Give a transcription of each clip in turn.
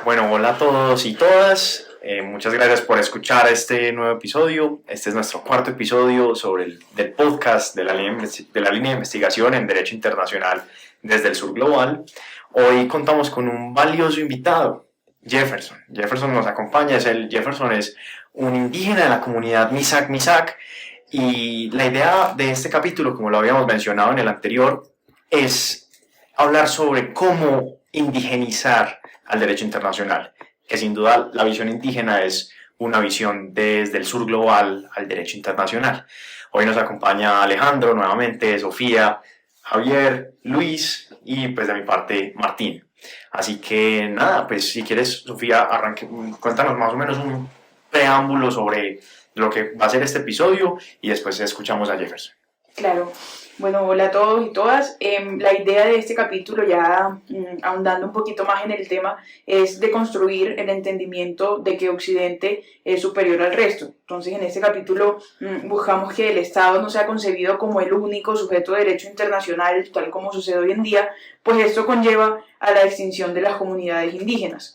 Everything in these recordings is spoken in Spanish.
Bueno, hola a todos y todas. Muchas gracias por escuchar este nuevo episodio. Este es nuestro cuarto episodio del podcast de la línea de investigación en Derecho Internacional desde el Sur Global. Hoy contamos con un valioso invitado, Jefferson. Jefferson nos acompaña. Jefferson es un indígena de la comunidad Misak y la idea de este capítulo, como lo habíamos mencionado en el anterior, es hablar sobre cómo indigenizar al derecho internacional, que sin duda la visión indígena es una visión desde el sur global al derecho internacional. Hoy nos acompaña Alejandro nuevamente, Sofía, Javier, Luis y pues de mi parte Martín. Así que nada, pues si quieres Sofía, cuéntanos más o menos un preámbulo sobre lo que va a ser este episodio y después escuchamos a Jefferson. Claro. Bueno, hola a todos y todas. La idea de este capítulo, ya ahondando un poquito más en el tema, es de construir el entendimiento de que Occidente es superior al resto. Entonces, en este capítulo buscamos que el Estado no sea concebido como el único sujeto de derecho internacional, tal como sucede hoy en día, pues esto conlleva a la extinción de las comunidades indígenas.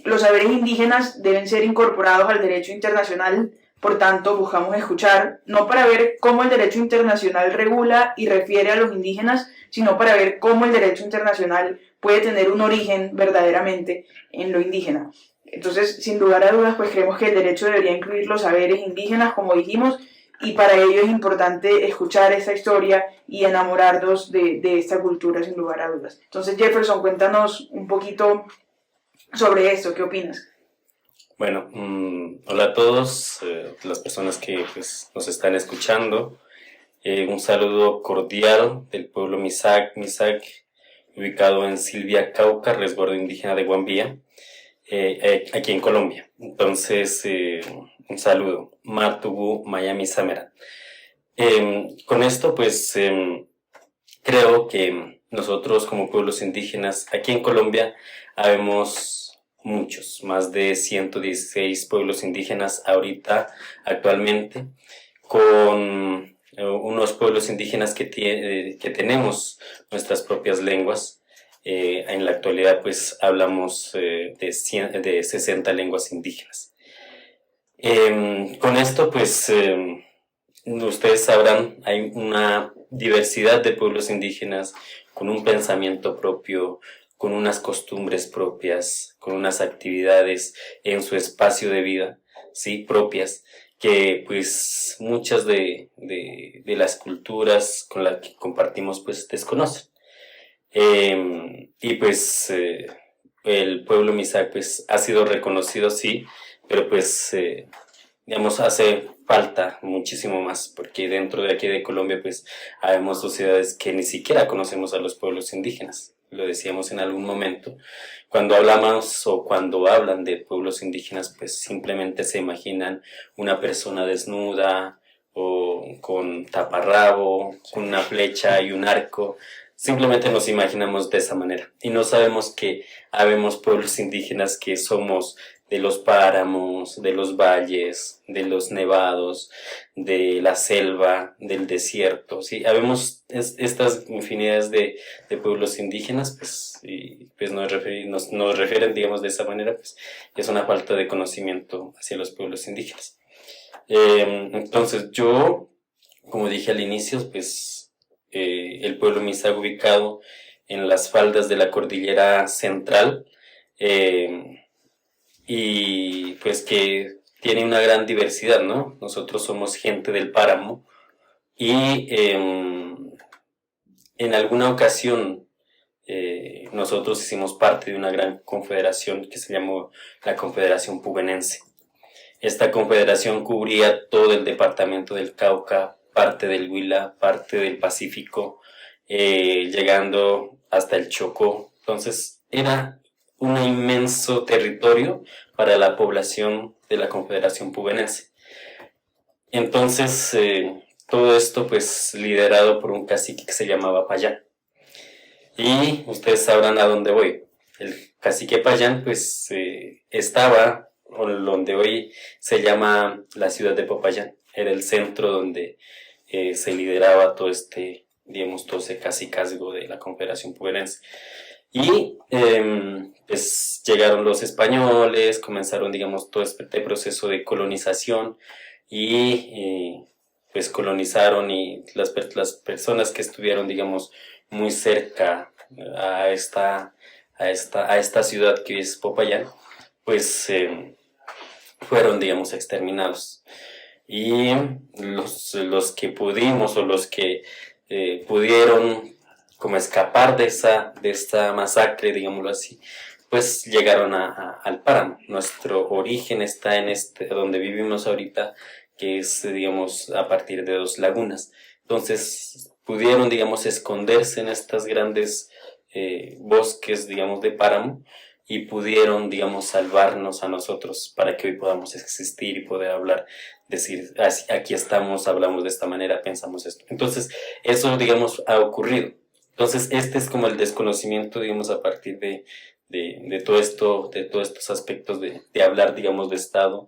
Los saberes indígenas deben ser incorporados al derecho internacional. Por tanto, buscamos escuchar, no para ver cómo el derecho internacional regula y refiere a los indígenas, sino para ver cómo el derecho internacional puede tener un origen verdaderamente en lo indígena. Entonces, sin lugar a dudas, pues creemos que el derecho debería incluir los saberes indígenas, como dijimos, y para ello es importante escuchar esta historia y enamorarnos de esta cultura, sin lugar a dudas. Entonces, Jefferson, cuéntanos un poquito sobre esto, ¿qué opinas? Bueno, hola a todos, las personas que pues, nos están escuchando. Un saludo cordial del pueblo Misak, ubicado en Silvia, Cauca, resguardo indígena de Guambía, aquí en Colombia. Entonces, un saludo. Martugu, Miami, Samera. Con esto, pues, creo que nosotros como pueblos indígenas, aquí en Colombia, habemos muchos, más de 116 pueblos indígenas actualmente, con unos pueblos indígenas que tenemos nuestras propias lenguas. En la actualidad pues hablamos de 60 lenguas indígenas. Con esto pues ustedes sabrán, hay una diversidad de pueblos indígenas con un pensamiento propio, con unas costumbres propias, con unas actividades en su espacio de vida, ¿sí? Propias, que pues muchas de las culturas con las que compartimos pues desconocen. Y pues el pueblo Misak pues ha sido reconocido, sí, pero pues digamos hace falta muchísimo más, porque dentro de aquí de Colombia pues habemos sociedades que ni siquiera conocemos a los pueblos indígenas. Lo decíamos en algún momento, cuando hablamos o cuando hablan de pueblos indígenas, pues simplemente se imaginan una persona desnuda o con taparrabo, con una flecha y un arco. Simplemente nos imaginamos de esa manera y no sabemos que habemos pueblos indígenas que somos de los páramos, de los valles, de los nevados, de la selva, del desierto, ¿sí? Habemos estas infinidades de pueblos indígenas, pues, y pues nos refieren, digamos, de esa manera, pues, es una falta de conocimiento hacia los pueblos indígenas. Entonces, yo, como dije al inicio, pues, el pueblo Misak ubicado en las faldas de la cordillera central, y pues que tiene una gran diversidad, ¿no? Nosotros somos gente del páramo y en alguna ocasión nosotros hicimos parte de una gran confederación que se llamó la Confederación Pubenense. Esta confederación cubría todo el departamento del Cauca, parte del Huila, parte del Pacífico, llegando hasta el Chocó. Entonces era un inmenso territorio para la población de la Confederación Pubenense. Entonces, todo esto pues liderado por un cacique que se llamaba Payán. Y ustedes sabrán a dónde voy. El cacique Payán pues estaba donde hoy se llama la ciudad de Popayán. Era el centro donde se lideraba todo todo ese cacicazgo de la Confederación Pubelense. Y pues llegaron los españoles, comenzaron, digamos, todo este proceso de colonización y pues colonizaron y las personas que estuvieron, digamos, muy cerca a esta ciudad que es Popayán, pues fueron, digamos, exterminados. Y los que pudimos o los que pudieron como escapar de esta masacre, digámoslo así, pues llegaron al páramo. Nuestro origen está en donde vivimos ahorita, que es, digamos, a partir de 2 lagunas. Entonces pudieron, digamos, esconderse en estas grandes bosques, digamos, de páramo, y pudieron, digamos, salvarnos a nosotros para que hoy podamos existir y poder hablar, decir, aquí estamos, hablamos de esta manera, pensamos esto. Entonces, eso, digamos, ha ocurrido. Entonces, este es como el desconocimiento, digamos, a partir de todo esto, de todos estos aspectos de hablar, digamos, de Estado.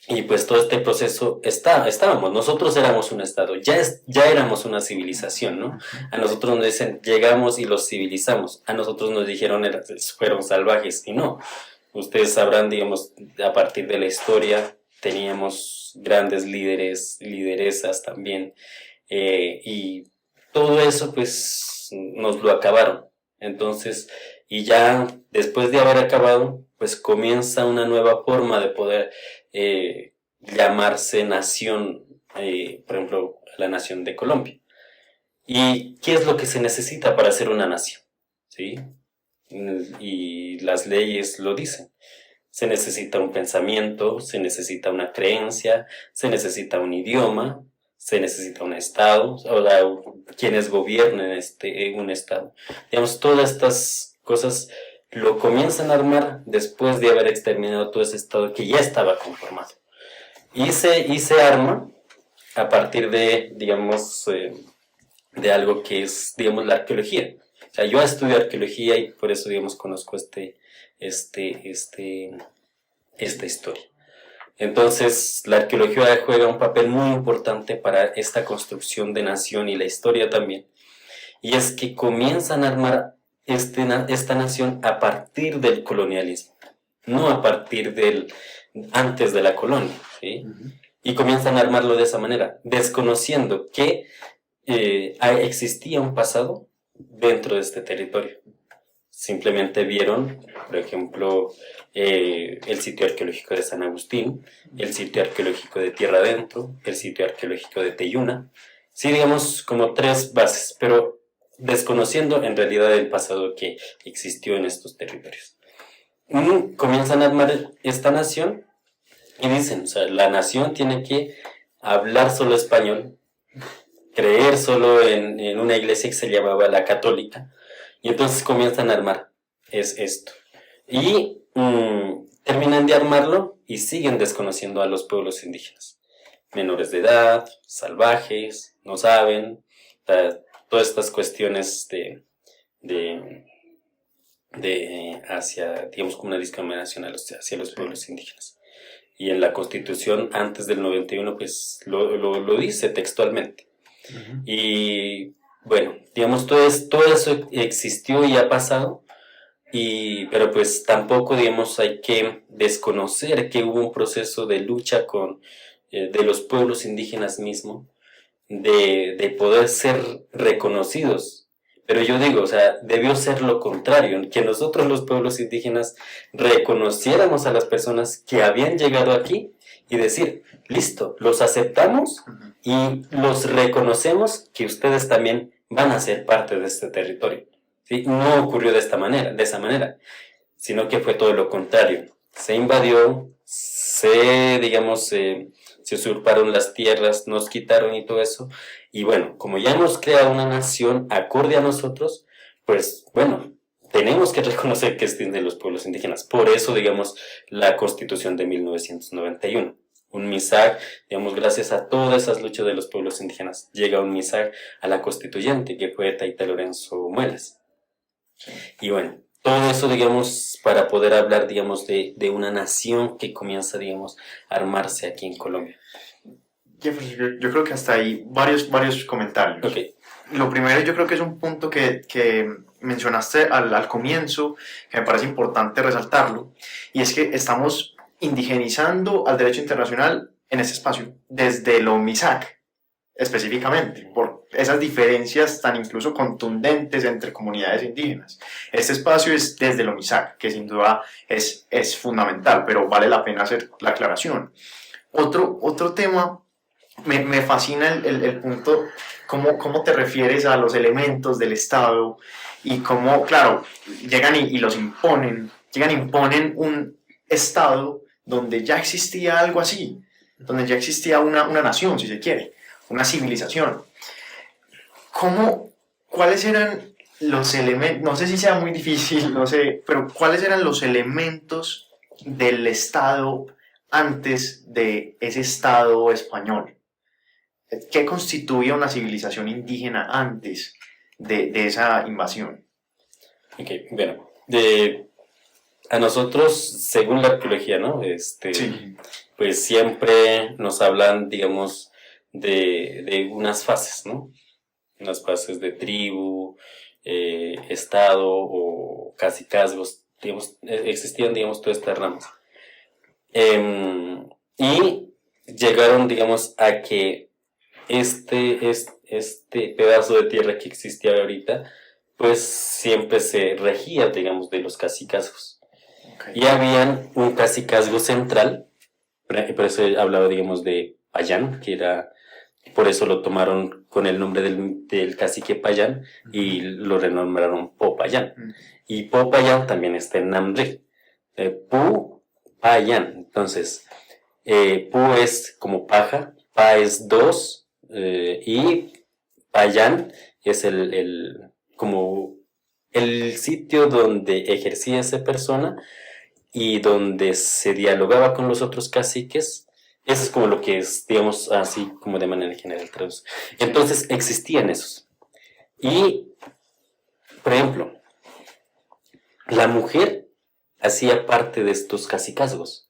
Y pues todo este proceso estábamos, nosotros éramos un Estado, ya éramos una civilización, ¿no? A nosotros nos dicen, llegamos y los civilizamos, a nosotros nos dijeron, fueron salvajes, y no. Ustedes sabrán, digamos, a partir de la historia, teníamos grandes líderes, lideresas también, y todo eso pues nos lo acabaron. Entonces, y ya después de haber acabado, pues comienza una nueva forma de poder llamarse nación, por ejemplo, la nación de Colombia. ¿Y qué es lo que se necesita para ser una nación? ¿Sí? Y las leyes lo dicen. Se necesita un pensamiento, se necesita una creencia, se necesita un idioma, se necesita un Estado, o quienes gobiernen un Estado. Digamos, todas estas cosas lo comienzan a armar después de haber exterminado todo ese Estado que ya estaba conformado. Y se arma a partir de, digamos, de algo que es, digamos, la arqueología. O sea, yo estudio arqueología y por eso, digamos, conozco esta historia. Entonces, la arqueología juega un papel muy importante para esta construcción de nación y la historia también. Y es que comienzan a armar esta nación a partir del colonialismo, no a partir antes de la colonia, ¿sí? Uh-huh. Y comienzan a armarlo de esa manera, desconociendo que existía un pasado dentro de este territorio. Simplemente vieron, por ejemplo, el sitio arqueológico de San Agustín, el sitio arqueológico de Tierra Adentro, el sitio arqueológico de Teyuna. Sí, digamos, como 3 bases, pero desconociendo en realidad el pasado que existió en estos territorios. Comienzan a armar esta nación y dicen, o sea, la nación tiene que hablar solo español, creer solo en una iglesia que se llamaba la católica, y entonces comienzan a armar esto. Y terminan de armarlo y siguen desconociendo a los pueblos indígenas. Menores de edad, salvajes, no saben, todas estas cuestiones hacia, digamos, como una discriminación hacia los pueblos indígenas. Y en la Constitución, antes del 91, pues lo dice textualmente. Uh-huh. Y bueno, digamos, todo eso existió y ha pasado, pero pues tampoco, digamos, hay que desconocer que hubo un proceso de lucha de los pueblos indígenas mismos, de poder ser reconocidos. Pero yo digo, o sea, debió ser lo contrario, que nosotros los pueblos indígenas reconociéramos a las personas que habían llegado aquí y decir, listo, los aceptamos y los reconocemos que ustedes también van a ser parte de este territorio. ¿Sí? No ocurrió de esa manera, sino que fue todo lo contrario. Se invadió, se usurparon las tierras, nos quitaron y todo eso. Y bueno, como ya hemos creado una nación acorde a nosotros, pues bueno, tenemos que reconocer que existen los pueblos indígenas. Por eso, digamos, la Constitución de 1991. Un MISAC, digamos, gracias a todas esas luchas de los pueblos indígenas, llega un MISAC a la constituyente, que fue Taita Lorenzo Muelas. Y bueno, todo eso, digamos, para poder hablar, digamos, de una nación que comienza, digamos, a armarse aquí en Colombia. Jefferson, yo creo que hasta ahí varios comentarios. Ok. Lo primero, yo creo que es un punto que mencionaste al comienzo, que me parece importante resaltarlo, y es que estamos indigenizando al derecho internacional en ese espacio, desde lo MISAC específicamente, por esas diferencias tan incluso contundentes entre comunidades indígenas. Este espacio es desde lo MISAC, que sin duda es fundamental, pero vale la pena hacer la aclaración. Otro tema, me fascina el punto, cómo te refieres a los elementos del Estado y cómo, claro, llegan y los imponen, imponen un Estado donde ya existía algo así, donde ya existía una nación, si se quiere, una civilización. ¿Cuáles eran los elementos? No sé si sea muy difícil, no sé, pero ¿cuáles eran los elementos del Estado antes de ese Estado español? ¿Qué constituía una civilización indígena antes de esa invasión? Ok, bueno, a nosotros, según la arqueología, ¿no? Sí. Pues siempre nos hablan, digamos, de unas fases, ¿no? Unas fases de tribu, estado o cacicazgos, digamos, existían, digamos, todas estas ramas. Y llegaron, digamos, a que este pedazo de tierra que existía ahorita, pues siempre se regía, digamos, de los cacicazgos. Okay. Y habían un cacicazgo central, por eso he hablado, digamos, de Payán, que era, por eso lo tomaron con el nombre del cacique Payán y lo renombraron Popayán. Y Popayán también está en Namri. Payán. Entonces, Pu es como paja, Pa es 2, y Payán es como el sitio donde ejercía esa persona y donde se dialogaba con los otros caciques. Eso es como lo que es, digamos, así como de manera general traduce. Entonces existían esos. Y, por ejemplo, la mujer hacía parte de estos cacicazgos.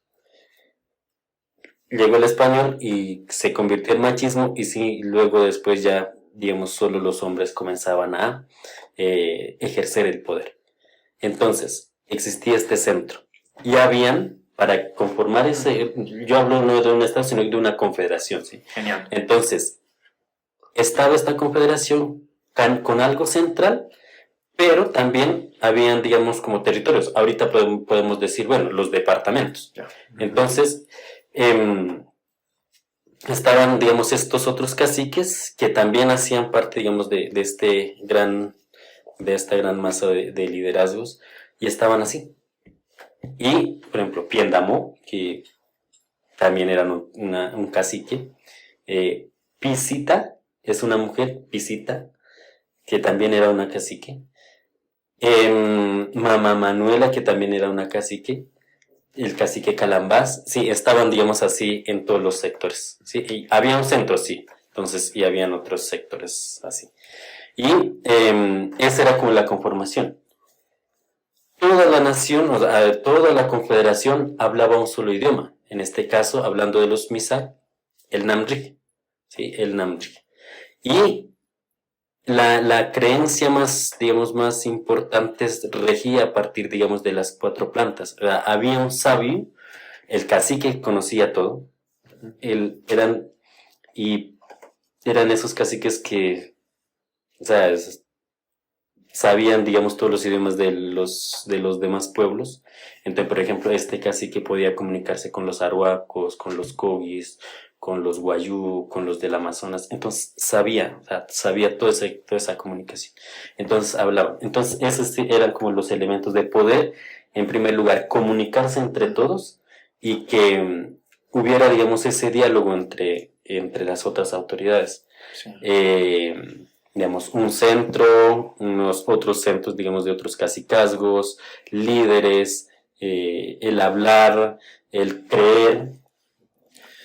Llegó el español y se convirtió en machismo, y sí, luego después ya, digamos, solo los hombres comenzaban a ejercer el poder. Entonces, existía este centro. Y habían, para conformar ese, yo hablo no de un estado, sino de una confederación, ¿sí? Genial. Entonces, estaba esta confederación con algo central, pero también habían, digamos, como territorios. Ahorita podemos decir, bueno, los departamentos. Ya. Entonces, estaban, digamos, estos otros caciques que también hacían parte, digamos, de esta gran masa de liderazgos, y estaban así. Y, por ejemplo, Piendamó, que también era un cacique. Pisita es una mujer, Pisita, que también era una cacique. Mamá Manuela, que también era una cacique. El cacique Calambás, sí, estaban, digamos, así en todos los sectores, ¿sí? Y había un centro, sí, entonces, y habían otros sectores así. Y esa era como la conformación. Toda la nación, o sea, toda la confederación hablaba un solo idioma. En este caso, hablando de los MISAC, el Namrik, ¿sí? El Namrik. Y la creencia más, digamos, más importante regía a partir, digamos, de las 4 plantas. Había un sabio, el cacique conocía todo. Eran esos caciques que, o sea, sabían, digamos, todos los idiomas de los demás pueblos. Entonces, por ejemplo, este cacique podía comunicarse con los arhuacos, con los cogis, con los guayú, con los del Amazonas. Entonces sabía toda esa comunicación. Entonces hablaba. Entonces esos eran como los elementos de poder. En primer lugar, comunicarse entre todos y que hubiera, digamos, ese diálogo entre las otras autoridades. Sí. Digamos, un centro, unos otros centros, digamos, de otros cacicazgos, líderes, el hablar, el creer.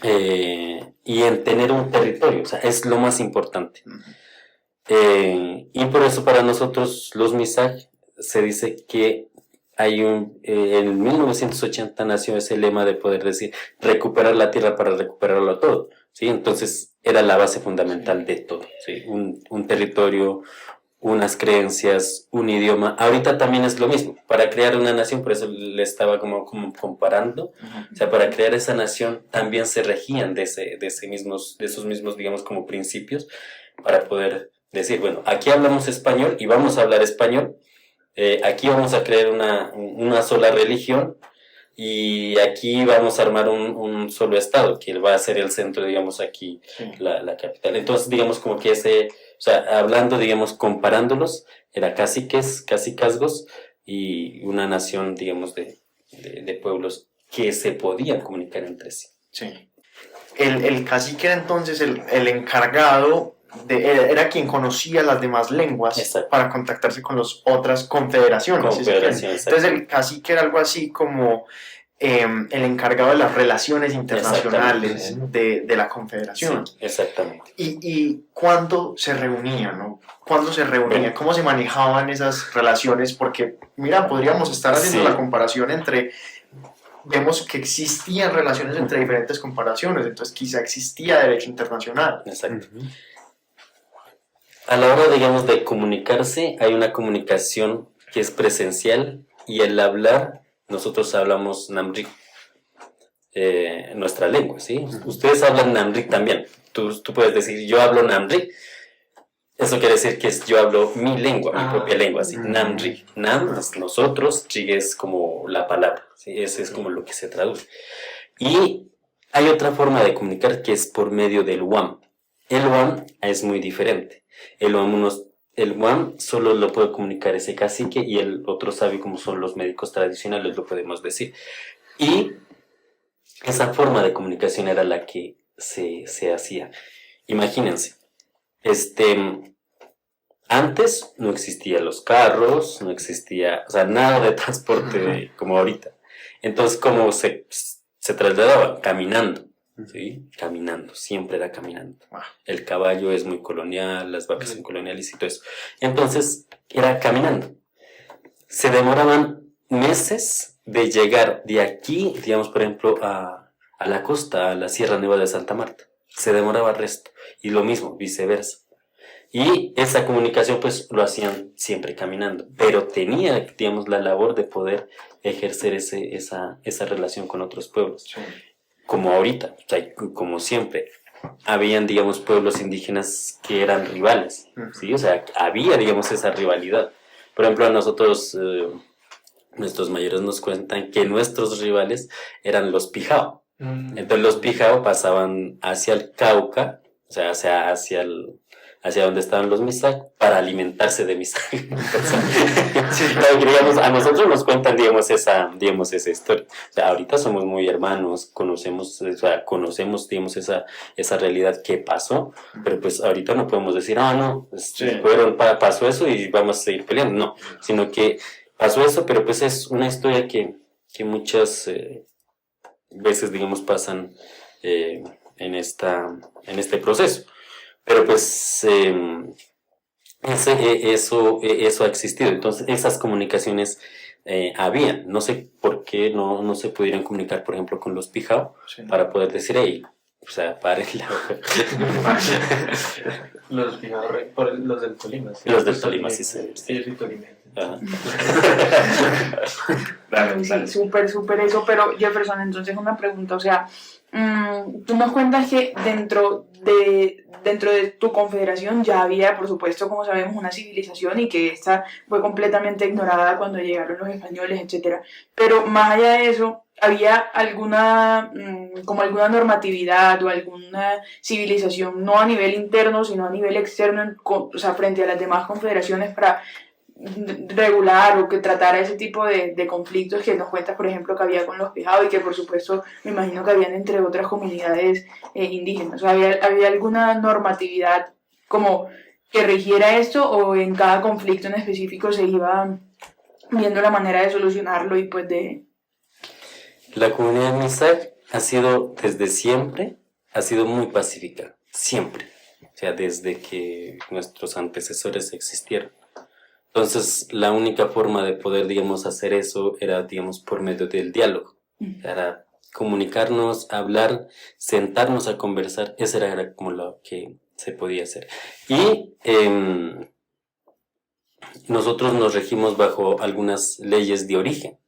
y en tener un territorio, o sea, es lo más importante. Y por eso para nosotros los Misaj se dice que hay en 1980 nació ese lema de poder decir recuperar la tierra para recuperarlo todo, ¿sí? Entonces era la base fundamental de todo, ¿sí? Un territorio, unas creencias, un idioma. Ahorita también es lo mismo, para crear una nación, por eso le estaba como comparando, o sea, para crear esa nación también se regían de esos mismos, digamos, como principios, para poder decir, bueno, aquí hablamos español y vamos a hablar español, aquí vamos a crear una sola religión y aquí vamos a armar un solo estado, que va a ser el centro, digamos, aquí, Sí. la capital. Entonces, digamos, como que o sea, hablando, digamos, comparándolos, era cacicazgos y una nación, digamos, de pueblos que se podían comunicar entre sí. Sí. El cacique era entonces el encargado, era quien conocía las demás lenguas. Exacto. Para contactarse con las otras confederaciones. Entonces el cacique era algo así como el encargado de las relaciones internacionales de la confederación. Sí, exactamente. ¿Y cuándo se reunían, ¿no? ¿Cuándo se reunían? Bueno. ¿Cómo se manejaban esas relaciones? Porque, mira, podríamos estar haciendo Sí. la comparación entre... Vemos que existían relaciones entre diferentes comparaciones, entonces quizá existía derecho internacional. Exacto. A la hora, digamos, de comunicarse, hay una comunicación que es presencial y el hablar, nosotros hablamos Namrik, nuestra lengua, ¿sí? Ustedes hablan Namrik también. Tú puedes decir, yo hablo Namrik. Eso quiere decir que yo hablo mi lengua, mi propia lengua, ¿sí? Namrik. Nam es nosotros, Rig es como la palabra, ¿sí? Ese es como lo que se traduce. Y hay otra forma de comunicar que es por medio del WAM. El WAM es muy diferente. El WAM solo lo puede comunicar ese cacique y el otro sabio, como son los médicos tradicionales, lo podemos decir. Y esa forma de comunicación era la que se hacía. Imagínense, antes no existían los carros, no existía, o sea, nada de transporte como ahorita. Entonces, ¿cómo se trasladaban? Caminando. ¿Sí? Caminando, siempre era caminando. El caballo es muy colonial, las vacas son coloniales y todo eso. Entonces, era caminando. Se demoraban meses de llegar de aquí, digamos, por ejemplo, a la costa, a la Sierra Nevada de Santa Marta. Se demoraba el resto. Y lo mismo, viceversa. Y esa comunicación, pues, lo hacían siempre caminando. Pero tenía, digamos, la labor de poder ejercer esa relación con otros pueblos. Sí. Como ahorita, o sea, como siempre, habían, digamos, pueblos indígenas que eran rivales, ¿sí? O sea, había, digamos, esa rivalidad. Por ejemplo, a nosotros, nuestros mayores nos cuentan que nuestros rivales eran los Pijao. Entonces los Pijao pasaban hacia el Cauca, o sea, hacia donde estaban los Misaj, para alimentarse de Misaj. Digamos, a nosotros nos cuentan, digamos, esa historia. O sea, ahorita somos muy hermanos, conocemos, digamos, esa realidad que pasó, pero pues ahorita no podemos decir, no, pasó eso y vamos a seguir peleando. No, sino que pasó eso, pero pues es una historia que muchas veces, digamos, pasan en este proceso. Pero pues eso ha existido. Entonces esas comunicaciones había. No sé por qué no se pudieran comunicar, por ejemplo, con los Pijao, para poder decir, hey, o sea, párenla. Los Pijao, los del Tolima. ¿Sí? Los del Tolima, sí. Sí, yo soy tolimense. Sí, súper eso, pero Jefferson, entonces una pregunta, o sea, tú nos cuentas que dentro de tu confederación ya había, por supuesto, como sabemos, una civilización y que esta fue completamente ignorada cuando llegaron los españoles, etcétera. Pero más allá de eso, ¿había alguna normatividad o alguna civilización, no a nivel interno, sino a nivel externo, o sea, frente a las demás confederaciones para regular o que tratara ese tipo de conflictos que nos cuentas, por ejemplo, que había con los Pijao y que por supuesto me imagino que habían entre otras comunidades indígenas? O sea, ¿había alguna normatividad como que rigiera esto o en cada conflicto en específico se iba viendo la manera de solucionarlo y pues de... La comunidad Misaj ha sido desde siempre, ha sido muy pacífica, siempre. O sea, desde que nuestros antecesores existieron. Entonces, la única forma de poder, digamos, hacer eso era, digamos, por medio del diálogo. Era comunicarnos, hablar, sentarnos a conversar. Eso era como lo que se podía hacer. Y nosotros nos regimos bajo algunas leyes de origen.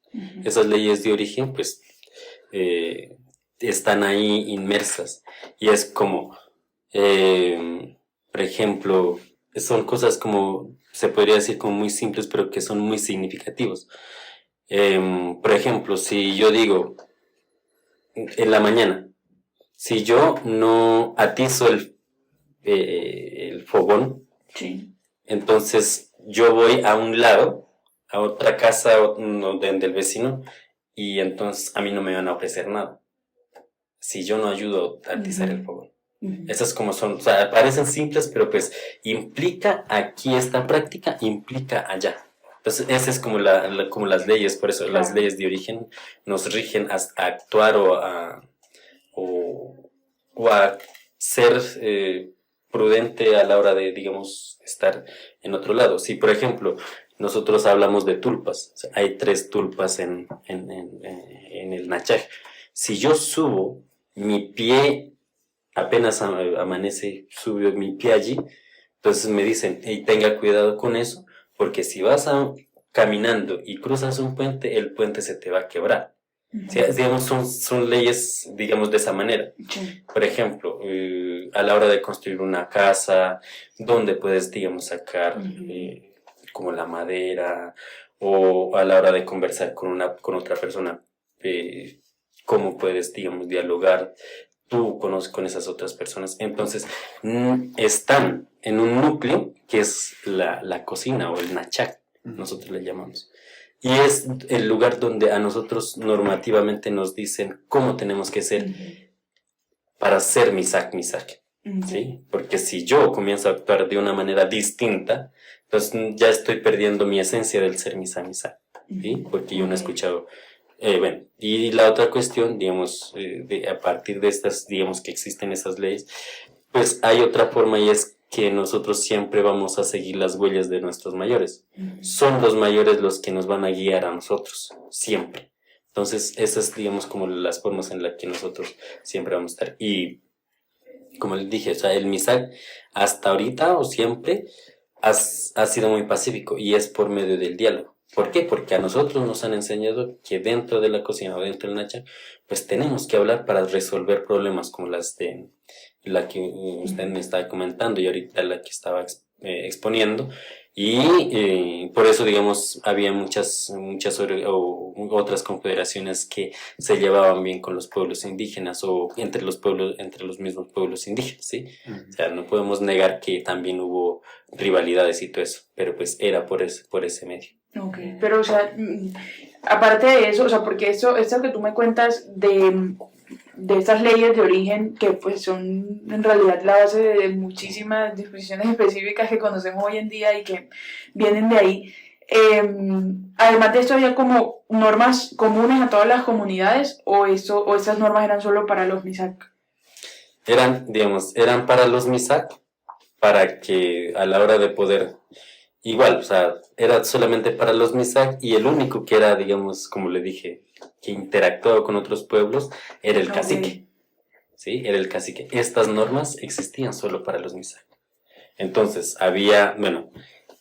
Esas leyes de origen, pues, están ahí inmersas. Y es como, por ejemplo, son cosas como, se podría decir como muy simples, pero que son muy significativos. Por ejemplo, si yo digo, en la mañana, si yo no atizo el fogón, Sí. entonces yo voy a un lado, a otra casa del vecino, y entonces a mí no me van a ofrecer nada si yo no ayudo a atizar el fogón. Esas como son, o sea, parecen simples, pero pues implica aquí esta práctica, implica allá. Entonces, esa es como, como las leyes, por eso las leyes de origen nos rigen a actuar o a ser prudente a la hora de, digamos, estar en otro lado. Si, por ejemplo, nosotros hablamos de tulpas, o sea, hay 3 tulpas en el Nachaj. Si yo subo mi pie, apenas amanece, subió mi pie allí, entonces me dicen, hey, tenga cuidado con eso, porque si vas caminando y cruzas un puente, el puente se te va a quebrar. O sea, digamos, son leyes, digamos, de esa manera. Sí. Por ejemplo, a la hora de construir una casa, donde puedes, digamos, sacar como la madera, o a la hora de conversar con otra persona, cómo puedes, digamos, dialogar tú con esas otras personas. Entonces, están en un núcleo que es la cocina o el nachak, nosotros le llamamos. Y es el lugar donde a nosotros normativamente nos dicen cómo tenemos que ser para ser misak. ¿Sí? Porque si yo comienzo a actuar de una manera distinta, entonces ya estoy perdiendo mi esencia del ser misak. ¿Sí? Porque yo no he escuchado. Bueno, y la otra cuestión, digamos, a partir de estas, digamos que existen esas leyes, pues hay otra forma y es que nosotros siempre vamos a seguir las huellas de nuestros mayores. Son los mayores los que nos van a guiar a nosotros, siempre. Entonces, esas, digamos, como las formas en las que nosotros siempre vamos a estar. Y, como les dije, o sea, el misak hasta ahorita o siempre ha sido muy pacífico y es por medio del diálogo. ¿Por qué? Porque a nosotros nos han enseñado que dentro de la cocina o dentro del nachak, pues tenemos que hablar para resolver problemas como las de la que usted me estaba comentando y ahorita la que estaba exponiendo. Y por eso, digamos, había muchas otras confederaciones que se llevaban bien con los pueblos indígenas o entre los mismos pueblos indígenas, ¿sí? O sea, no podemos negar que también hubo rivalidades y todo eso, pero pues era por ese medio. Ok, pero o sea, aparte de eso, o sea, porque esto que tú me cuentas de estas leyes de origen que pues son en realidad la base de muchísimas disposiciones específicas que conocemos hoy en día y que vienen de ahí, además de esto había como normas comunes a todas las comunidades o estas normas eran solo para los misak. Eran para los misak, para que a la hora de poder, igual, o sea, era solamente para los misak y el único que era, digamos, como le dije, que interactuaba con otros pueblos era el cacique. ¿Sí? Era el cacique. Estas normas existían solo para los misak. Entonces, había, bueno,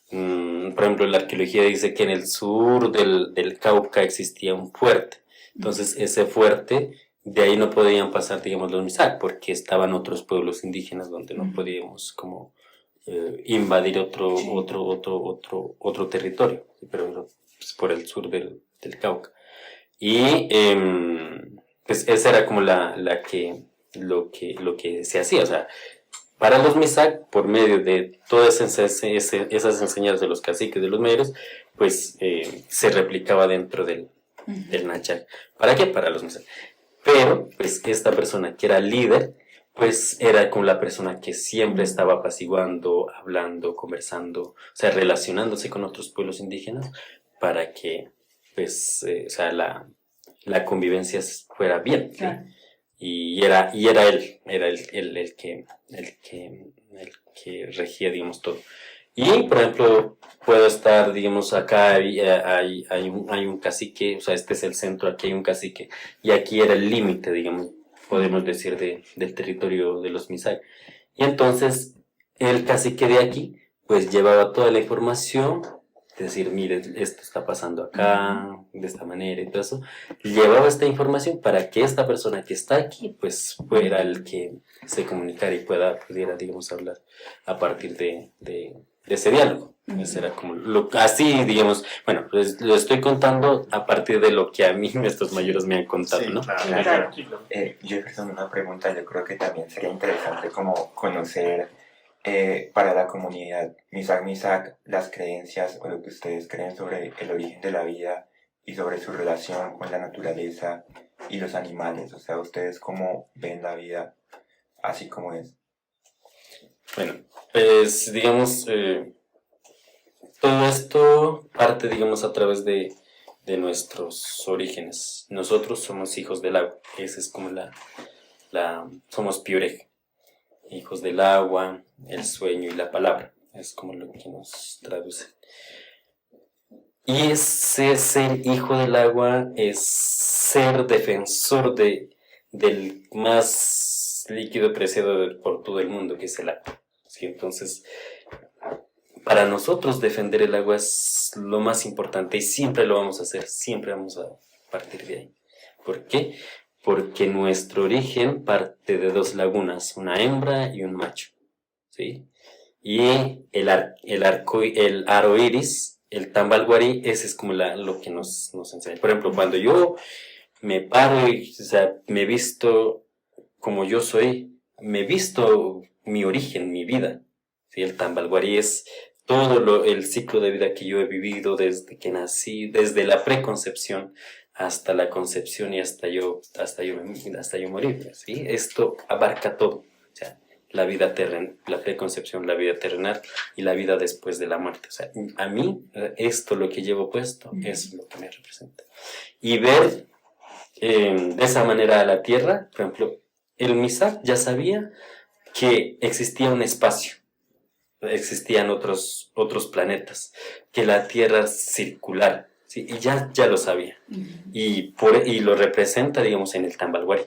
por ejemplo, la arqueología dice que en el sur del Cauca existía un fuerte. Entonces, ese fuerte, de ahí no podían pasar, digamos, los misak, porque estaban otros pueblos indígenas donde no podíamos como invadir otro territorio, pero pues, por el sur del Cauca. Y pues esa era como lo que se hacía, o sea, para los misak, por medio de todas esas enseñanzas de los caciques, de los mayores, pues se replicaba dentro del nachak. ¿Para qué? Para los misak. Pero, pues esta persona que era líder, pues era como la persona que siempre estaba apaciguando, hablando, conversando, o sea, relacionándose con otros pueblos indígenas para que, pues, o sea, la convivencia fuera bien. ¿Sí? Claro. y era él el que regía, digamos, todo. Y, por ejemplo, puedo estar, digamos, acá hay un cacique, o sea, este es el centro, aquí hay un cacique, y aquí era el límite, digamos, podemos decir, del territorio de los Misay. Y entonces, el cacique de aquí, pues llevaba toda la información, es decir, mire, esto está pasando acá, de esta manera y todo eso. Llevaba esta información para que esta persona que está aquí, pues fuera el que se comunicara y pudiera, digamos, hablar a partir de ese diálogo. Ese era como así, digamos, bueno, pues lo estoy contando a partir de lo que a mí estos mayores me han contado, Sí, ¿no? claro. Jefferson, una pregunta, yo creo que también sería interesante como conocer para la comunidad Misak, las creencias o lo que ustedes creen sobre el origen de la vida y sobre su relación con la naturaleza y los animales. O sea, ustedes cómo ven la vida así como es. Bueno, pues digamos, todo esto parte, digamos, a través de nuestros orígenes. Nosotros somos hijos del agua, esa es como somos Piureg, hijos del agua, el sueño y la palabra, es como lo que nos traduce. Y ese ser hijo del agua es ser defensor del más líquido preciado por todo el mundo, que es el agua. ¿Sí? Entonces, para nosotros defender el agua es lo más importante y siempre lo vamos a hacer, siempre vamos a partir de ahí. ¿Por qué? Porque nuestro origen parte de dos lagunas, una hembra y un macho, ¿sí? Y el aro iris, el tambalguarí, ese es como lo que nos enseña. Por ejemplo, cuando yo me paro y, o sea, me visto como yo soy, me visto mi origen, mi vida, ¿sí? El tambalguarí es todo el ciclo de vida que yo he vivido desde que nací, desde la preconcepción hasta la concepción y hasta yo morir, ¿sí? Esto abarca todo, o sea, la vida terrenal, la preconcepción, la vida terrenal y la vida después de la muerte. O sea, a mí, esto lo que llevo puesto es lo que me representa. Y ver de esa manera a la Tierra, por ejemplo, el Misak ya sabía que existía un espacio, existían otros planetas, que la Tierra es circular, ¿sí? Y ya lo sabía. Y lo representa, digamos, en el Tambalguari.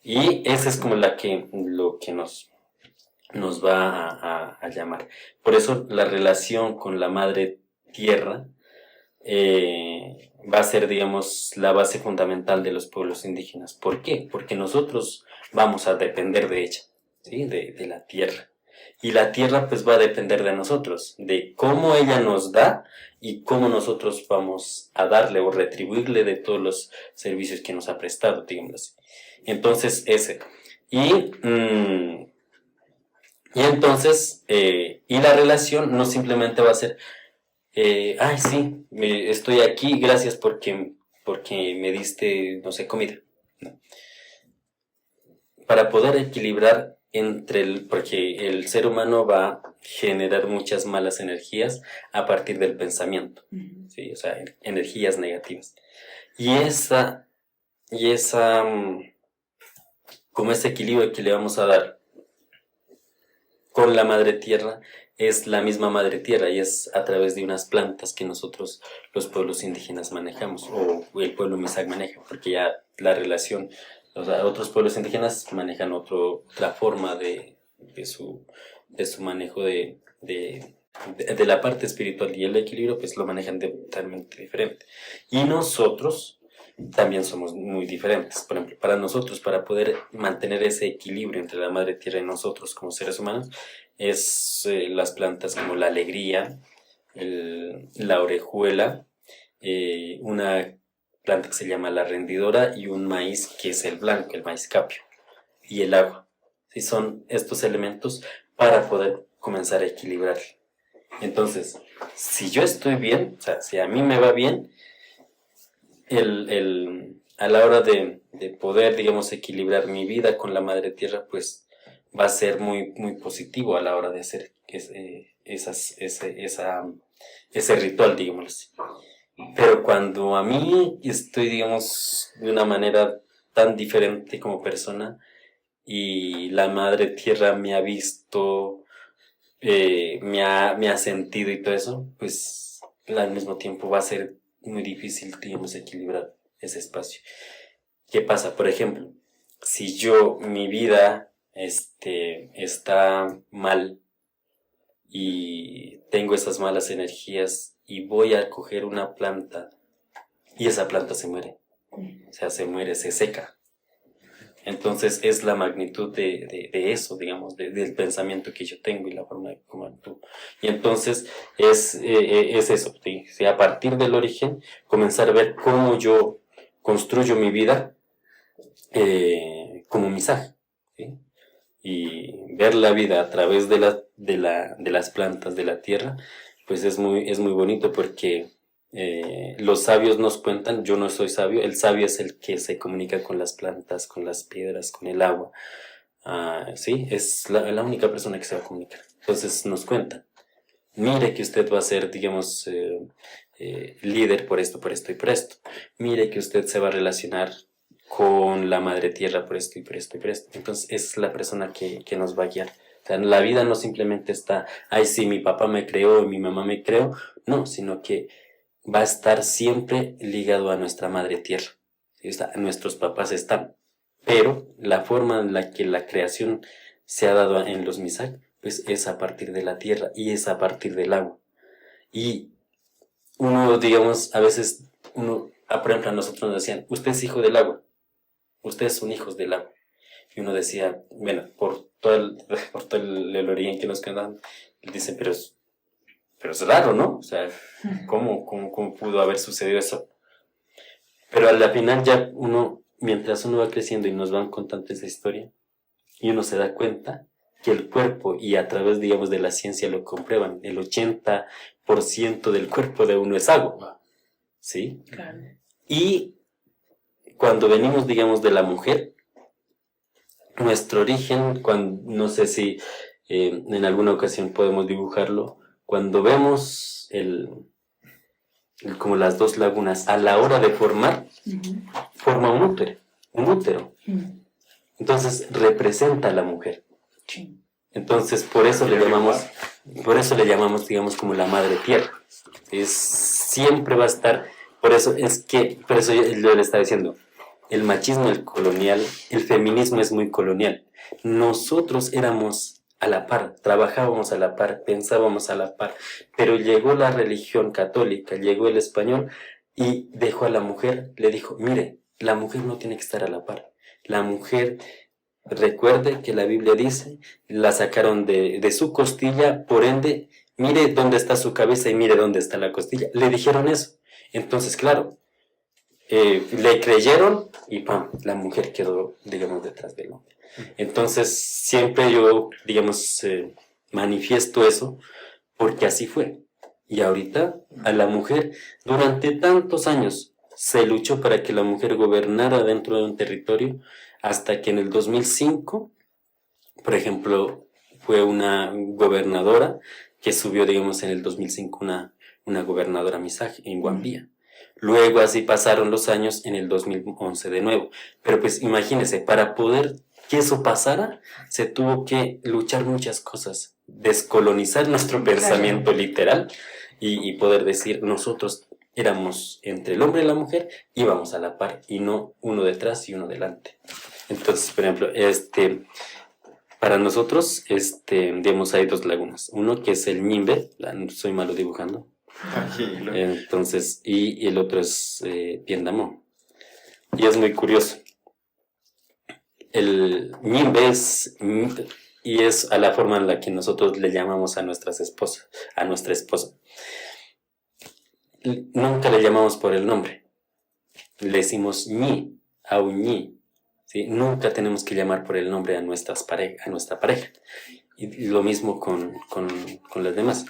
Y esa es como lo que nos va a llamar. Por eso la relación con la Madre Tierra va a ser, digamos, la base fundamental de los pueblos indígenas. ¿Por qué? Porque nosotros vamos a depender de ella, ¿sí? De la tierra. Y la tierra pues va a depender de nosotros, de cómo ella nos da y cómo nosotros vamos a darle o retribuirle de todos los servicios que nos ha prestado, digamos así. Entonces, ese. Y entonces, y la relación no simplemente va a ser, ay, sí, estoy aquí, gracias porque me diste, no sé, comida. ¿No? Para poder equilibrar porque el ser humano va a generar muchas malas energías a partir del pensamiento, ¿sí? O sea, energías negativas. Y como ese equilibrio que le vamos a dar con la madre tierra, es la misma madre tierra y es a través de unas plantas que nosotros, los pueblos indígenas, manejamos, o el pueblo Misak maneja, porque ya la relación, o sea, otros pueblos indígenas manejan otra forma de su manejo de la parte espiritual, y el equilibrio pues lo manejan totalmente diferente. Y nosotros también somos muy diferentes. Por ejemplo, para nosotros, para poder mantener ese equilibrio entre la madre tierra y nosotros como seres humanos, es las plantas como la alegría, la orejuela, una planta que se llama la rendidora y un maíz que es el blanco, el maíz capio, y el agua. ¿Sí? Son estos elementos para poder comenzar a equilibrar. Entonces, si yo estoy bien, o sea, si a mí me va bien, a la hora de poder, digamos, equilibrar mi vida con la madre tierra, pues va a ser muy, muy positivo a la hora de hacer ese ritual, digamos así. Pero cuando a mí estoy, digamos, de una manera tan diferente como persona y la madre tierra me ha visto, me ha sentido y todo eso, pues al mismo tiempo va a ser muy difícil, digamos, equilibrar ese espacio. ¿Qué pasa? Por ejemplo, si mi vida está mal y tengo esas malas energías y voy a coger una planta y esa planta se muere, o sea, se muere, se seca. Entonces es la magnitud de eso, digamos, del pensamiento que yo tengo y la forma de cómo actúo. Y entonces es eso, ¿sí? A partir del origen, comenzar a ver cómo yo construyo mi vida como misaj, ¿sí? Y ver la vida a través de las plantas, de la tierra, pues es muy bonito porque los sabios nos cuentan, yo no soy sabio, el sabio es el que se comunica con las plantas, con las piedras, con el agua. Sí, es la única persona que se va a comunicar. Entonces nos cuentan, mire que usted va a ser, digamos, líder por esto y por esto. Mire que usted se va a relacionar con la madre tierra por esto y por esto y por esto. Entonces es la persona que nos va a guiar. O sea, la vida no simplemente está, ay sí, mi papá me creó, mi mamá me creó, no, sino que va a estar siempre ligado a nuestra madre tierra. Nuestros papás están, pero la forma en la que la creación se ha dado en los Misak, pues es a partir de la tierra y es a partir del agua. Y uno, digamos, a veces, por ejemplo, a nosotros nos decían, usted es hijo del agua, ustedes son hijos del agua. Y uno decía, bueno, por todo el origen que nos quedan, dicen, pero es raro, ¿no? O sea, ¿cómo pudo haber sucedido eso? Pero a la final ya mientras uno va creciendo y nos van contando esa historia, y uno se da cuenta que el cuerpo, y a través, digamos, de la ciencia lo comprueban, el 80% del cuerpo de uno es agua, ¿sí? Claro. Y cuando venimos, digamos, de la mujer, nuestro origen, no sé si en alguna ocasión podemos dibujarlo, cuando vemos como las dos lagunas, a la hora de formar, forma un útero. Entonces representa a la mujer. Sí. Entonces por eso le llamamos, digamos, como la madre tierra. Siempre va a estar, por eso yo le estaba diciendo, el machismo, el colonial, el feminismo es muy colonial. Nosotros éramos a la par, trabajábamos a la par, pensábamos a la par, pero llegó la religión católica, llegó el español y dejó a la mujer, le dijo, mire, la mujer no tiene que estar a la par. La mujer, recuerde que la Biblia dice, la sacaron de su costilla, por ende, mire dónde está su cabeza y mire dónde está la costilla. Le dijeron eso. Entonces, claro, le creyeron y ¡pam! La mujer quedó, digamos, detrás del hombre. Entonces, siempre yo, digamos, manifiesto eso porque así fue. Y ahorita, a la mujer, durante tantos años, se luchó para que la mujer gobernara dentro de un territorio hasta que en el 2005, por ejemplo, fue una gobernadora que subió, digamos, en el 2005 una gobernadora Misaj en Guambía. Luego así pasaron los años en el 2011 de nuevo. Pero pues imagínense, para poder que eso pasara, se tuvo que luchar muchas cosas. Descolonizar nuestro pensamiento literal y poder decir, nosotros éramos entre el hombre y la mujer, íbamos a la par y no uno detrás y uno delante. Entonces, por ejemplo, para nosotros, digamos, hay dos lagunas. Uno que es el Ñimbe, soy malo dibujando. Tranquilo. Entonces, y el otro es Piendamó. Y es muy curioso. El Ñimbe es a la forma en la que nosotros le llamamos a nuestras esposas, a nuestra esposa. Nunca le llamamos por el nombre. Le decimos ñi, au ñi. ¿Sí? Nunca tenemos que llamar por el nombre a nuestra pareja. Y lo mismo con las demás.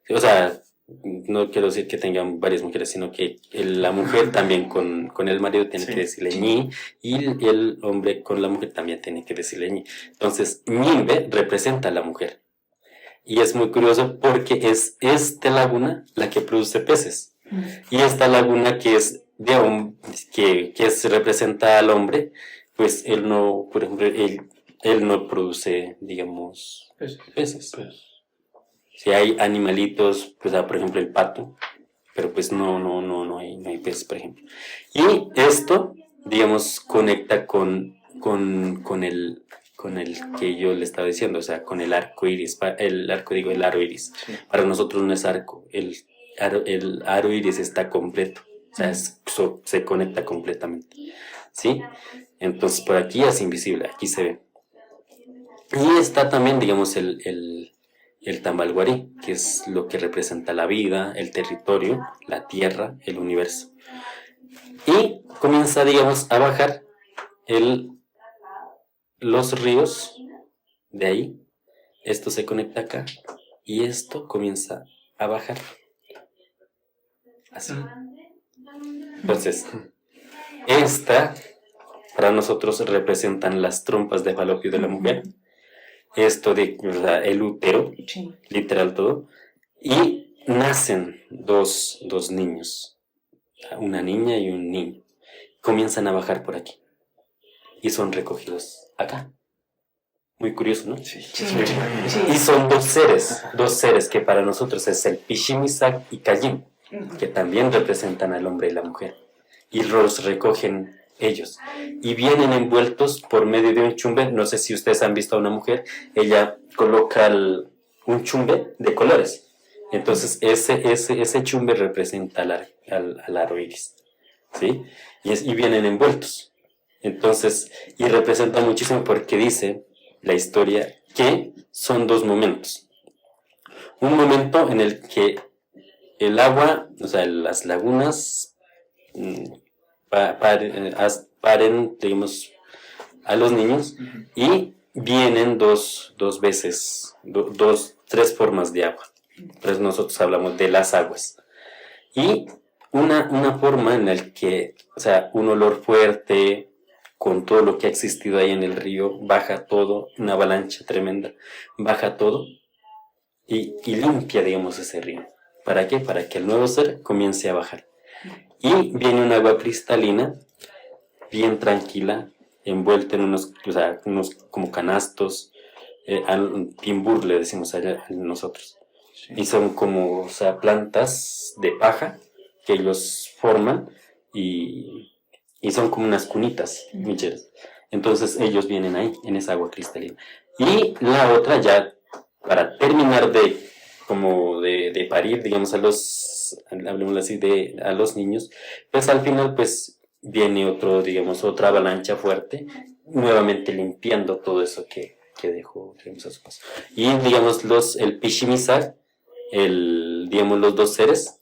O sea, no quiero decir que tengan varias mujeres, sino que la mujer también con el marido tiene que decirle ñi, y el hombre con la mujer también tiene que decirle ñi. Entonces, ñimbe representa a la mujer. Y es muy curioso porque es esta laguna la que produce peces. Y esta laguna que es digamos, representa al hombre, pues él no, por ejemplo, él no produce, digamos, peces. Si hay animalitos, pues por ejemplo el pato, pero pues no hay peces, por ejemplo. Y esto, digamos, conecta con el que yo le estaba diciendo, o sea, con el arco iris, el aro iris. Sí. Para nosotros no es arco, el aro iris está completo, o sea, se conecta completamente, ¿sí? Entonces por aquí es invisible, aquí se ve. Y está también, digamos, el tambalguarí, que es lo que representa la vida, el territorio, la tierra, el universo. Y comienza, digamos, a bajar los ríos de ahí. Esto se conecta acá y esto comienza a bajar. Así. Entonces, esta para nosotros representan las trompas de falopio de la mujer. Esto de, o sea, el útero, Sí. literal todo, y nacen dos niños, una niña y un niño, comienzan a bajar por aquí y son recogidos acá. Muy curioso, ¿no? Sí. Sí. Y son dos seres que para nosotros es el Pishimisak y Kayim, que también representan al hombre y la mujer, y los recogen ellos, y vienen envueltos por medio de un chumbe. No sé si ustedes han visto a una mujer, ella coloca un chumbe de colores, entonces ese chumbe representa al aro iris, ¿sí? Y vienen envueltos, entonces, y representa muchísimo porque dice la historia que son dos momentos. Un momento en el que el agua, o sea, las lagunas paren, digamos, a los niños, y vienen dos veces, tres formas de agua. Entonces nosotros hablamos de las aguas. Y una forma en la que, o sea, un olor fuerte, con todo lo que ha existido ahí en el río, baja todo, una avalancha tremenda, baja todo y limpia, digamos, ese río. ¿Para qué? Para que el nuevo ser comience a bajar. Y viene un agua cristalina, bien tranquila, envuelta en unos como canastos, pimbur le decimos allá nosotros. Sí. Y son como, o sea, plantas de paja que ellos forman y son como unas cunitas, micheras. Entonces ellos vienen ahí, en esa agua cristalina. Y la otra ya, para terminar de parir, digamos, hablemos así, a los niños, pues al final, pues, viene otra avalancha fuerte, nuevamente limpiando todo eso que dejó, digamos, a su paso. Y, digamos, el Pishimisak, digamos, los dos seres,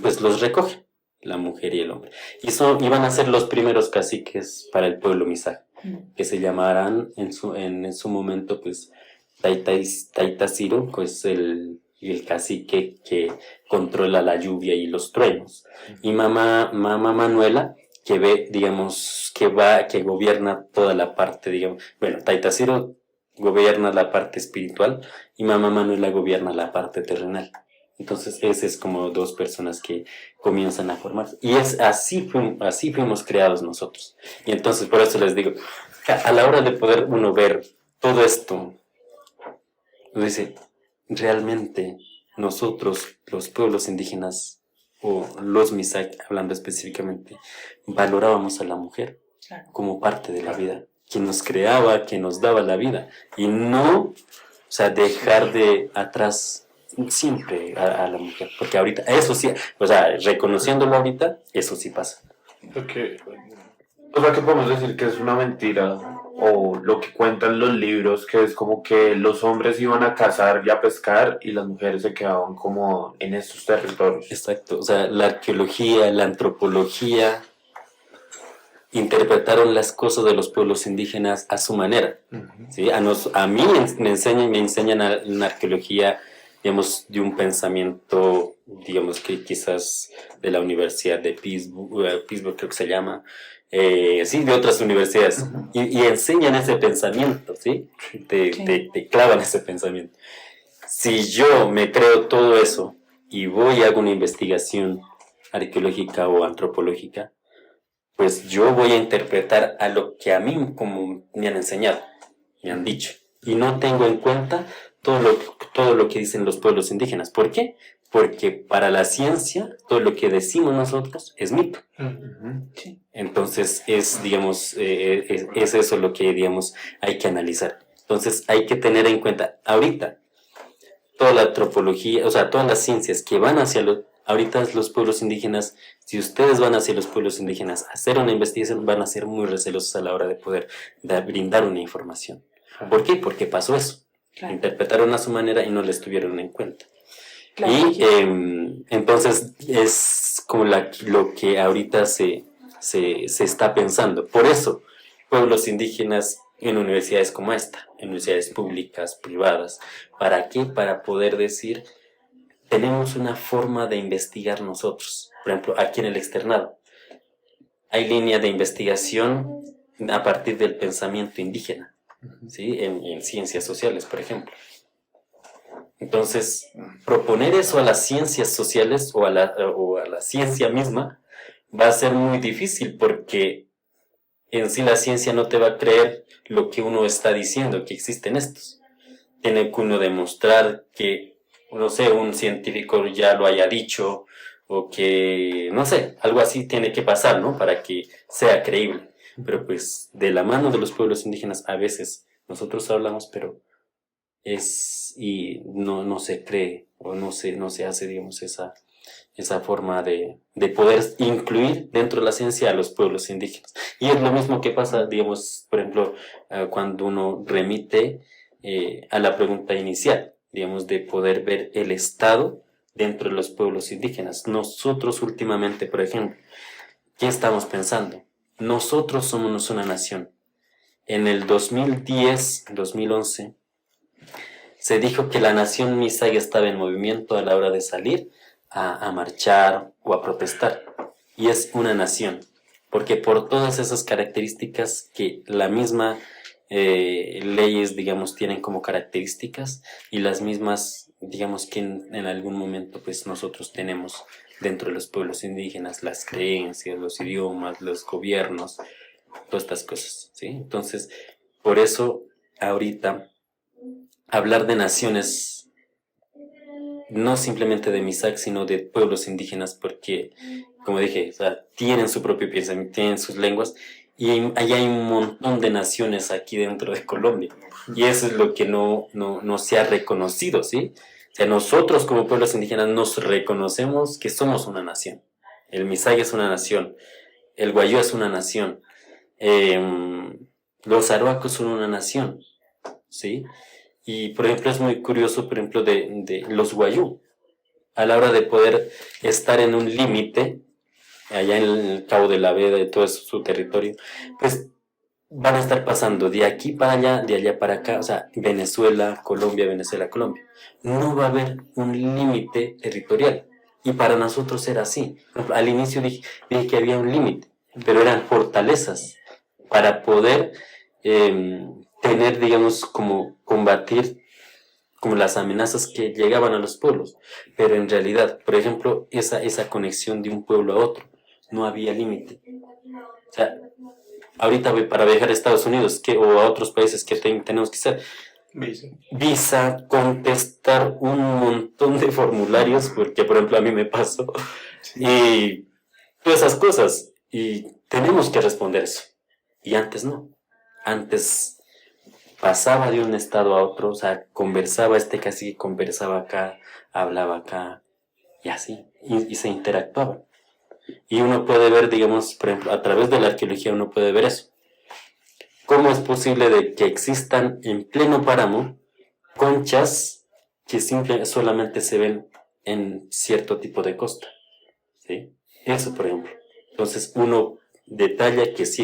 pues los recoge, la mujer y el hombre. Y iban a ser los primeros caciques para el pueblo Misak, que se llamarán en su momento, pues, Taitaciro, pues el cacique que controla la lluvia y los truenos, y mamá Manuela, que ve, digamos, que gobierna toda la parte, digamos, bueno, Taitaciro gobierna la parte espiritual y mamá Manuela gobierna la parte terrenal. Entonces, ese es como dos personas que comienzan a formarse. Y así fuimos creados nosotros. Y entonces, por eso les digo, a la hora de poder uno ver todo esto, dice, realmente nosotros, los pueblos indígenas, o los Misak, hablando específicamente, valorábamos a la mujer como parte de la vida, que nos creaba, que nos daba la vida, y no, o sea, dejar de atrás siempre a la mujer, porque ahorita, eso sí, o sea, reconociéndolo ahorita, eso sí pasa. Porque, o sea, que podemos decir que es una mentira, o lo que cuentan los libros, que es como que los hombres iban a cazar y a pescar y las mujeres se quedaban como en estos territorios. Exacto, o sea, la arqueología, la antropología interpretaron las cosas de los pueblos indígenas a su manera. ¿Sí? A mí me enseñan una arqueología, digamos, de un pensamiento, digamos, que quizás de la Universidad de Pittsburgh creo que se llama, sí, de otras universidades, y enseñan ese pensamiento, ¿sí? Te clavan ese pensamiento. Si yo me creo todo eso y voy y hago una investigación arqueológica o antropológica, pues yo voy a interpretar a lo que a mí como me han enseñado, me han dicho, y no tengo en cuenta todo lo que dicen los pueblos indígenas. ¿Por qué? Porque para la ciencia todo lo que decimos nosotros es mito. Sí. Entonces digamos, es eso lo que, digamos, hay que analizar. Entonces hay que tener en cuenta ahorita toda la antropología, o sea, todas las ciencias que van hacia ahorita los pueblos indígenas. Si ustedes van hacia los pueblos indígenas a hacer una investigación, van a ser muy recelosos a la hora de poder brindar una información. ¿Por qué? Porque pasó eso. Claro. Interpretaron a su manera y no les tuvieron en cuenta. Claro. Y entonces es como lo que ahorita se está pensando. Por eso, pueblos indígenas en universidades como esta, en universidades públicas, privadas. ¿Para qué? Para poder decir, tenemos una forma de investigar nosotros. Por ejemplo, aquí en el externado hay línea de investigación a partir del pensamiento indígena, ¿sí? En ciencias sociales, por ejemplo. Entonces, proponer eso a las ciencias sociales o a la ciencia misma va a ser muy difícil, porque en sí la ciencia no te va a creer lo que uno está diciendo, que existen estos. Tiene que uno demostrar que, no sé, un científico ya lo haya dicho, o que, no sé, algo así tiene que pasar, ¿no? Para que sea creíble. Pero pues de la mano de los pueblos indígenas a veces nosotros hablamos, pero y no se cree, o no se hace, digamos, esa forma de poder incluir dentro de la ciencia a los pueblos indígenas. Y es lo mismo que pasa, digamos, por ejemplo, cuando uno remite a la pregunta inicial, digamos, de poder ver el Estado dentro de los pueblos indígenas. Nosotros últimamente, por ejemplo, ¿qué estamos pensando? Nosotros somos una nación. En el 2010, 2011, se dijo que la nación Misay estaba en movimiento a la hora de salir a marchar o a protestar. Y es una nación, porque por todas esas características que la misma leyes, digamos, tienen como características, y las mismas, digamos, que en algún momento pues nosotros tenemos dentro de los pueblos indígenas, las creencias, los idiomas, los gobiernos, todas estas cosas, ¿sí? Entonces, por eso ahorita hablar de naciones, no simplemente de Misak, sino de pueblos indígenas, porque, como dije, o sea, tienen su propio pensamiento, tienen sus lenguas, y ahí hay un montón de naciones aquí dentro de Colombia, y eso es lo que no se ha reconocido, ¿sí? O sea, nosotros como pueblos indígenas nos reconocemos que somos una nación. El Misay es una nación, el Guayú es una nación, los Arhuacos son una nación, ¿sí? Y, por ejemplo, es muy curioso, por ejemplo, de los Guayú, a la hora de poder estar en un límite, allá en el Cabo de la Veda, de todo su territorio, pues van a estar pasando de aquí para allá, de allá para acá, o sea, Venezuela, Colombia, Venezuela, Colombia. No va a haber un límite territorial. Y para nosotros era así. Por ejemplo, al inicio dije que había un límite, pero eran fortalezas para poder tener, digamos, como combatir como las amenazas que llegaban a los pueblos. Pero en realidad, por ejemplo, esa conexión de un pueblo a otro, no había límite. O sea, ahorita para viajar a Estados Unidos o a otros países, ¿qué tenemos que hacer? Visa, contestar un montón de formularios, porque por ejemplo a mí me pasó, y todas esas cosas, y tenemos que responder eso. Y antes no. Antes pasaba de un estado a otro, o sea, conversaba cacique, conversaba acá, hablaba acá, y así, y se interactuaba. Y uno puede ver, digamos, por ejemplo, a través de la arqueología uno puede ver eso. ¿Cómo es posible de que existan en pleno páramo conchas que solamente se ven en cierto tipo de costa? ¿Sí? Eso, por ejemplo. Entonces uno detalla que sí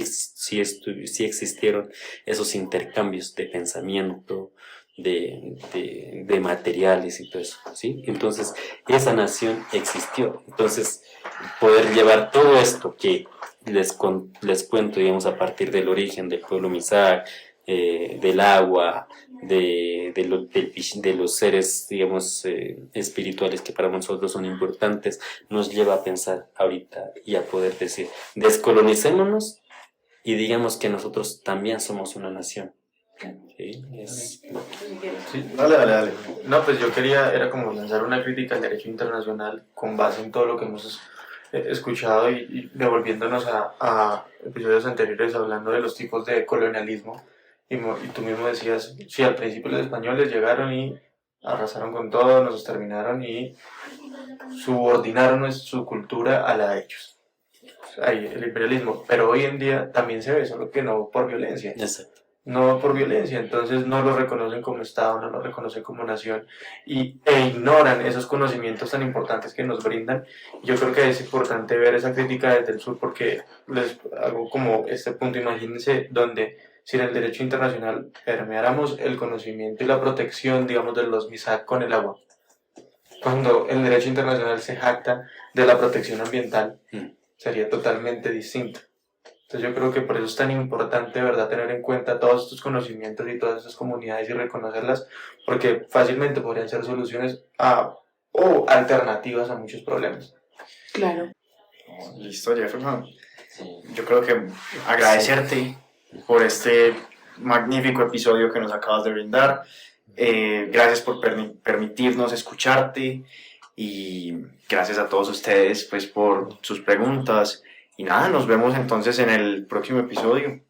existieron esos intercambios de pensamiento, de materiales y todo eso, ¿sí? Entonces esa nación existió. Entonces poder llevar todo esto que les cuento, digamos, a partir del origen del pueblo Misak, del agua, de los seres, digamos, espirituales que para nosotros son importantes, nos lleva a pensar ahorita y a poder decir, descolonicémonos y digamos que nosotros también somos una nación. ¿Sí? Sí, dale. No, pues yo quería, era como lanzar una crítica al derecho internacional con base en todo lo que hemos escuchado y devolviéndonos a episodios anteriores hablando de los tipos de colonialismo. Y tú mismo decías, sí, al principio los españoles llegaron y arrasaron con todo, nos exterminaron y subordinaron su cultura a la de ellos. Ahí, el imperialismo. Pero hoy en día también se ve, solo que no por violencia. Exacto. No por violencia, entonces no lo reconocen como Estado, no lo reconocen como nación e ignoran esos conocimientos tan importantes que nos brindan. Yo creo que es importante ver esa crítica desde el sur porque les hago como este punto, imagínense donde si en el derecho internacional permeáramos el conocimiento y la protección, digamos, de los MISAC con el agua, cuando el derecho internacional se jacta de la protección ambiental, sería totalmente distinto. Entonces yo creo que por eso es tan importante, ¿verdad?, tener en cuenta todos estos conocimientos y todas estas comunidades y reconocerlas, porque fácilmente podrían ser soluciones o alternativas a muchos problemas. Claro. Listo, Jefferson. Sí. Yo creo que agradecerte por este magnífico episodio que nos acabas de brindar. Gracias por permitirnos escucharte y gracias a todos ustedes pues por sus preguntas. Y nada, nos vemos entonces en el próximo episodio.